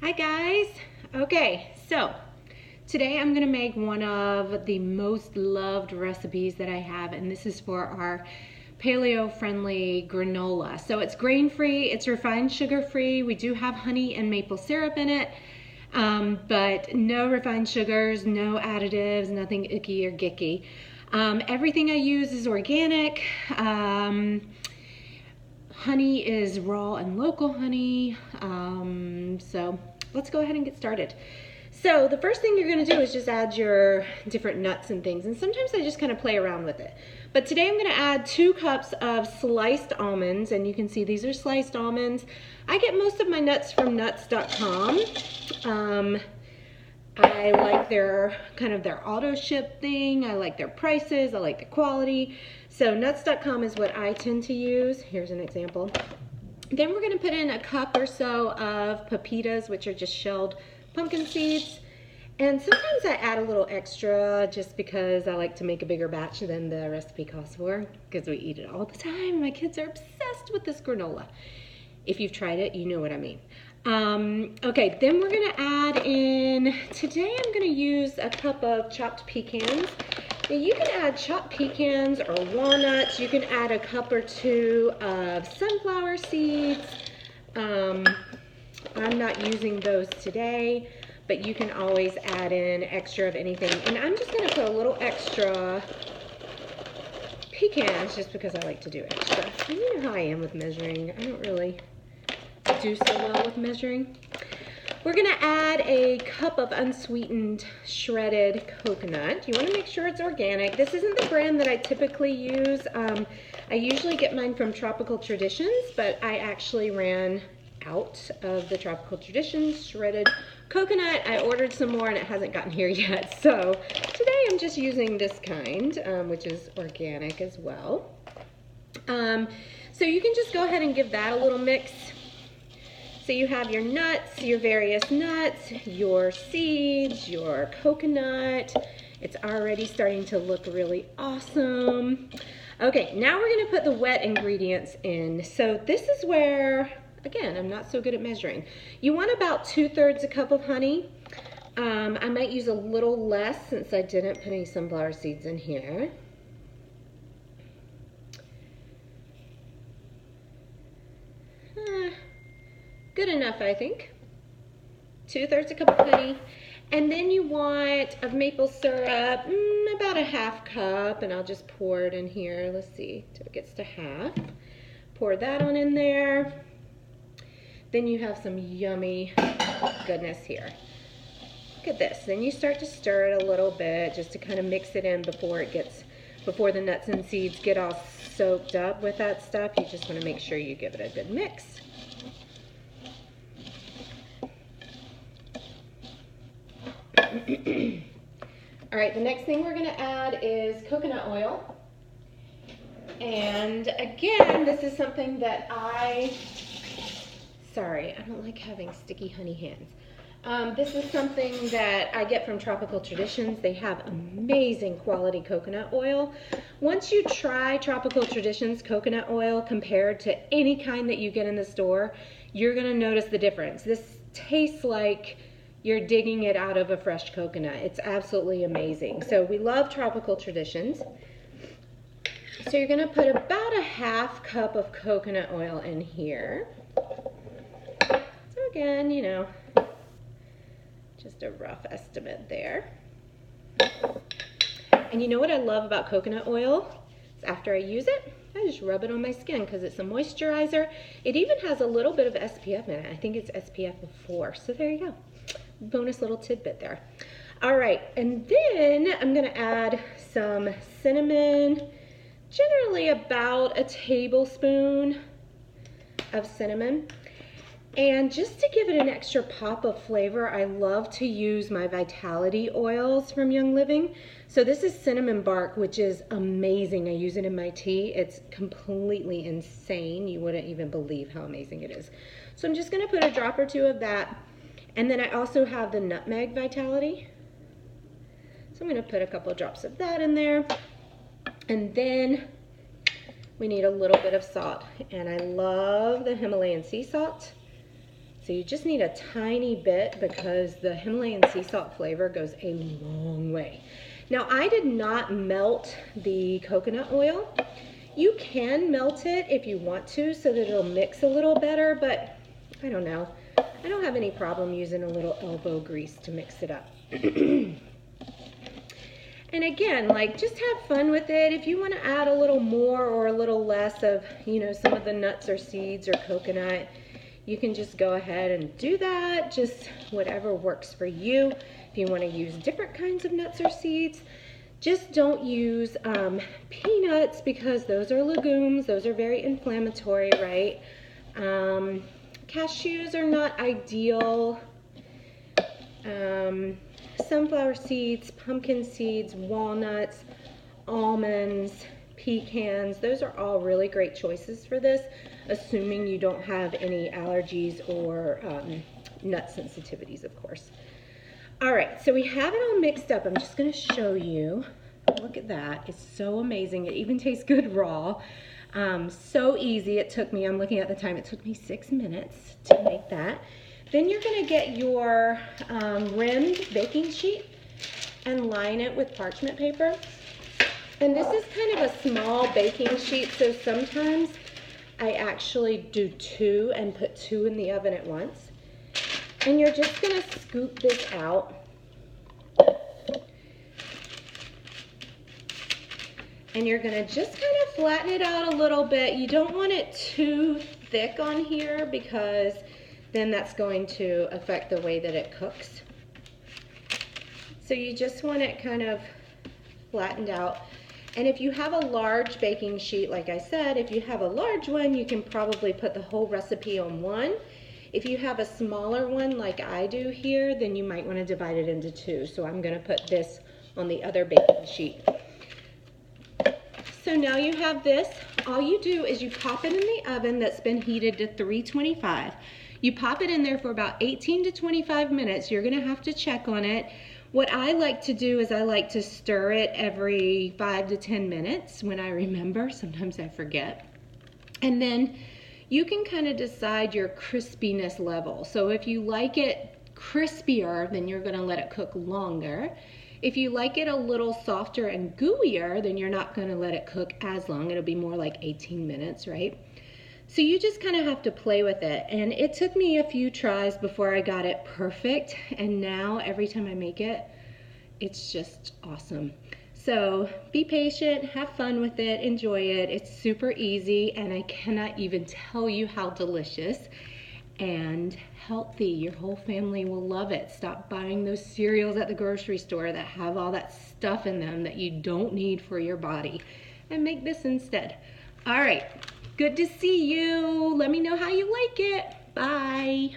Hi guys. Okay, so today I'm gonna make one of the most loved recipes that I have, and this is for our paleo-friendly granola. So it's grain-free, it's refined sugar-free. We do have honey and maple syrup in it, but no refined sugars, no additives, nothing icky or gicky. Everything I use is organic. Honey is raw and local honey. So let's go ahead and get started. So the first thing you're gonna do is just add your different nuts and things. And sometimes I just kind of play around with it. But today I'm gonna add 2 cups of sliced almonds, and you can see these are sliced almonds. I get most of my nuts from nuts.com. I like their auto ship thing. I like their prices. I like the quality. So nuts.com is what I tend to use. Here's an example. Then we're going to put in a cup or so of pepitas, which are just shelled pumpkin seeds. And sometimes I add a little extra just because I like to make a bigger batch than the recipe calls for, because we eat it all the time. My kids are obsessed with this granola. If you've tried it, you know what I mean. Okay, then we're gonna add in, today I'm gonna use a cup of chopped pecans. Now you can add chopped pecans or walnuts. You can add a cup or 2 of sunflower seeds. I'm not using those today, but you can always add in extra of anything. And I'm just gonna put a little extra pecans just because I like to do extra. And you know how I am with measuring. I don't really do so well with measuring. We're gonna add a cup of unsweetened shredded coconut. You wanna make sure it's organic. This isn't the brand that I typically use. I usually get mine from Tropical Traditions, but I actually ran out of the Tropical Traditions shredded coconut. I ordered some more and it hasn't gotten here yet. So today I'm just using this kind, which is organic as well. So you can just go ahead and give that a little mix. So you have your nuts, your various nuts, your seeds, your coconut. It's already starting to look really awesome. Okay, now we're gonna put the wet ingredients in. So this is where, again, I'm not so good at measuring. You want about 2/3 a cup of honey. I might use a little less since I didn't put any sunflower seeds in here. Good enough, I think. 2/3 a cup of honey. And then you want of maple syrup, about a 1/2 cup, and I'll just pour it in here. Let's see, till it gets to 1/2. Pour that on in there. Then you have some yummy goodness here. Look at this. Then you start to stir it a little bit just to kind of mix it in before the nuts and seeds get all soaked up with that stuff. You just want to make sure you give it a good mix. All right, the next thing we're going to add is coconut oil. And again, this is something that I don't like having sticky honey hands. This is something that I get from Tropical Traditions. They have amazing quality coconut oil. Once you try Tropical Traditions coconut oil compared to any kind that you get in the store, you're going to notice the difference. This tastes like you're digging it out of a fresh coconut. It's absolutely amazing. So we love Tropical Traditions. So you're gonna put about a 1/2 cup of coconut oil in here. So again, you know, just a rough estimate there. And you know what I love about coconut oil? Is after I use it, I just rub it on my skin because it's a moisturizer. It even has a little bit of SPF in it. I think it's SPF 4, so there you go. Bonus little tidbit there. All right, and then I'm gonna add some cinnamon, generally about a tablespoon of cinnamon. And just to give it an extra pop of flavor, I love to use my Vitality oils from Young Living. So this is cinnamon bark, which is amazing. I use it in my tea. It's completely insane. You wouldn't even believe how amazing it is. So I'm just gonna put a drop or 2 of that. And then I also have the nutmeg Vitality. So I'm gonna put a couple of drops of that in there. And then we need a little bit of salt. And I love the Himalayan sea salt. So you just need a tiny bit because the Himalayan sea salt flavor goes a long way. Now, I did not melt the coconut oil. You can melt it if you want to so that it'll mix a little better, but I don't know. I don't have any problem using a little elbow grease to mix it up. And again, like, just have fun with it. If you want to add a little more or a little less of, you know, some of the nuts or seeds or coconut, you can just go ahead and do that, just whatever works for you. If you want to use different kinds of nuts or seeds, just don't use peanuts because those are legumes. Those are very inflammatory, right? Cashews are not ideal. Sunflower seeds, pumpkin seeds, walnuts, almonds, pecans, those are all really great choices for this, assuming you don't have any allergies or nut sensitivities, of course. All right, so we have it all mixed up. I'm just gonna show you. Look at that, it's so amazing. It even tastes good raw. So easy, it took me, I'm looking at the time, it took me 6 minutes to make that. Then you're gonna get your rimmed baking sheet and line it with parchment paper. And this is kind of a small baking sheet, so sometimes I actually do 2 and put 2 in the oven at once. And you're just gonna scoop this out. And you're gonna just kind of flatten it out a little bit. You don't want it too thick on here because then that's going to affect the way that it cooks. So you just want it kind of flattened out. And if you have a large baking sheet, like I said, if you have a large one, you can probably put the whole recipe on one. If you have a smaller one like I do here, then you might want to divide it into 2. So I'm going to put this on the other baking sheet. So now you have this. All you do is you pop it in the oven that's been heated to 325. You pop it in there for about 18 to 25 minutes. You're gonna have to check on it. What I like to do is I like to stir it every 5 to 10 minutes when I remember. Sometimes I forget. And then you can kind of decide your crispiness level. So if you like it crispier, then you're gonna let it cook longer. If you like it a little softer and gooier, then you're not gonna let it cook as long. It'll be more like 18 minutes, right? So you just kind of have to play with it. And it took me a few tries before I got it perfect. And now every time I make it, it's just awesome. So be patient, have fun with it, enjoy it. It's super easy and I cannot even tell you how delicious and healthy. Your whole family will love it. Stop buying those cereals at the grocery store that have all that stuff in them that you don't need for your body and make this instead. All right. Good to see you. Let me know how you like it. Bye.